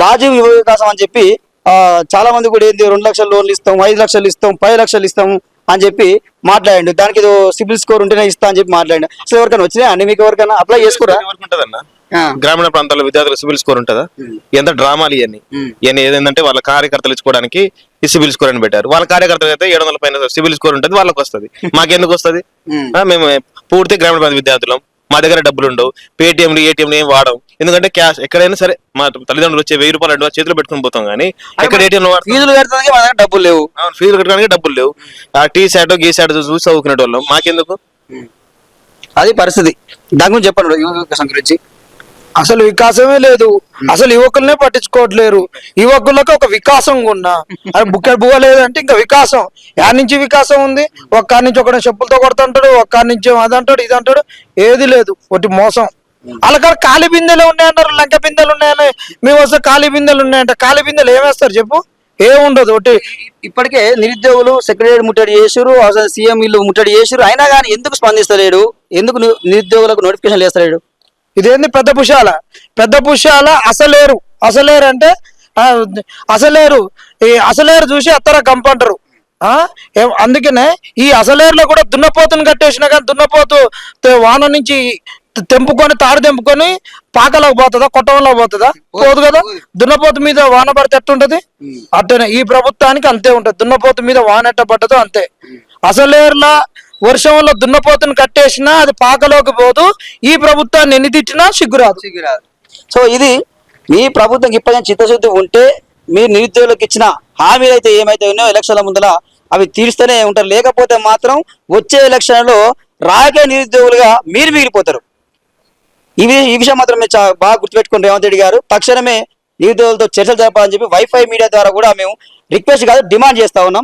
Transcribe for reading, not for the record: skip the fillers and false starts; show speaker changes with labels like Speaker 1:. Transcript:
Speaker 1: రాజీవ్ యువ వికాసం అని చెప్పి చాలా మంది కూడా ఏంది 2 లక్షల లోన్లు ఇస్తాం, 5 లక్షలు ఇస్తాం, 10 లక్షలు ఇస్తాం అని చెప్పి మాట్లాడండి. దానికి ఏదో సిబిల్ స్కోర్ ఉంటేనే ఇస్తా అని చెప్పి మాట్లాడండి. అసలు ఎవరికైనా వచ్చినాయి అండి? మీకు ఎవరికైనా అప్లై చేసుకురా?
Speaker 2: గ్రామీణ ప్రాంతాల్లో విద్యార్థుల సిబిల్ స్కోర్ ఉంటుందా? ఎంత డ్రామాలు ఇవన్నీ ఏదంటే వాళ్ళ కార్యకర్తలు ఇచ్చుకోవడానికి ఈ సిబిల్ స్కోర్ అని పెట్టారు. వాళ్ళ కార్యకర్తలు అయితే 700 పైన సిబిల్ స్కోర్ ఉంటుంది, వాళ్ళకి వస్తుంది. మాకెందుకు వస్తుంది? మేము పూర్తి గ్రామీణ ప్రాంత విద్యార్థులం, మా దగ్గర డబ్బులు ఉండవు, పేటిఎంలు ఏటీఎంలు ఏం వాడడం. ఎందుకంటే క్యాష్ ఎక్కడైనా సరే మా తల్లిదండ్రులు వచ్చే 1000 రూపాయలు అడ్వాన్స్ చేతిలో పెట్టుకుని పోతాం, కానీ ఎక్కడ ఏటీఎంలు
Speaker 1: ఫీజులు కట్టడానికి మా దగ్గర డబ్బులు లేవు.
Speaker 2: ఫీజులు కట్టడానికి డబ్బులు లేవు. ఆ టీ శాట్ గీ శాట్ చూసి చదువుకునే వాళ్ళం, మాకెందుకు?
Speaker 1: అది పరిస్థితి. దాని గురించి చెప్పండి యువ వికాసం గురించి.
Speaker 3: అసలు వికాసమే లేదు, అసలు యువకులనే పట్టించుకోవట్లేరు. యువకులకు ఒక వికాసం ఉన్నా అది బుక్కెట్ బువ్వ లేదంటే ఇంకా వికాసం యాడ్ నుంచి వికాసం ఉంది. ఒక్క నుంచి ఒకటి చెప్పులతో కొడుతుంటాడు, ఒక్క నుంచి అదంటాడు ఇది అంటాడు, ఏది లేదు, ఒకటి మోసం. అలాగే ఖాళీ బిందెలు ఉన్నాయంటారు, లంక బిందెలు ఉన్నాయని మేము వస్తే ఖాళీ బిందెలు ఉన్నాయంట. ఖాళీ బిందెలు ఏమేస్తారు చెప్పు? ఏముండదు. ఒకటి
Speaker 1: ఇప్పటికే నిరుద్యోగులు సెక్రటరీ ముట్టడి చేసారు, సీఎం ఇల్లు ముట్టడి చేసారు, అయినా కానీ ఎందుకు స్పందిస్తలేడు? ఎందుకు నిరుద్యోగులకు నోటిఫికేషన్ వేస్తలేడు?
Speaker 3: ఇదేంది పెద్ద పుష్యాల అసలేరు అంటే అసలేరు. ఈ అసలేరు చూసి అత్తర కంపంటారు. అందుకనే ఈ అసలేరులో కూడా దున్నపోతుని కట్టేసినా కానీ దున్నపోతు వాన నుంచి తెంపుకొని తాడు తెంపుకొని పాకలోకి పోతుందా, కొట్టంలో పోతుందా? పోదు కదా. దున్నపోతు మీద వాన పడితే ఎట్టుంటది? అట్టనే ఈ ప్రభుత్వానికి అంతే ఉంటది. దున్నపోతు మీద వాన ఎట్ట పడ్డదో అంతే. అసలేరులా వర్షంలో దున్నపోతుని కట్టేసినా అది పాకలోకి పోదు. ఈ ప్రభుత్వాన్ని ఎన్ని తిట్టినా సిగ్గురాదు.
Speaker 1: సో ఇది మీ ప్రభుత్వం ఇప్పటికే చిత్తశుద్ధి ఉంటే మీరు నిరుద్యోగులకు ఇచ్చిన హామీలు అయితే ఏమైతే ఉన్నాయో ఎలక్షన్ల ముందర అవి తీరుస్తూనే ఉంటారు. లేకపోతే మాత్రం వచ్చే ఎలక్షన్లో రాకే నిరుద్యోగులుగా మీరు మిగిలిపోతారు. ఈ విషయం మాత్రం మీరు బాగా గుర్తుపెట్టుకుని రేవంత్ రెడ్డి గారు తక్షణమే నిరుద్యోగులతో చర్చలు జరపాలని చెప్పి వైఫై మీడియా ద్వారా కూడా మేము రిక్వెస్ట్ కాదు డిమాండ్ చేస్తా ఉన్నాం.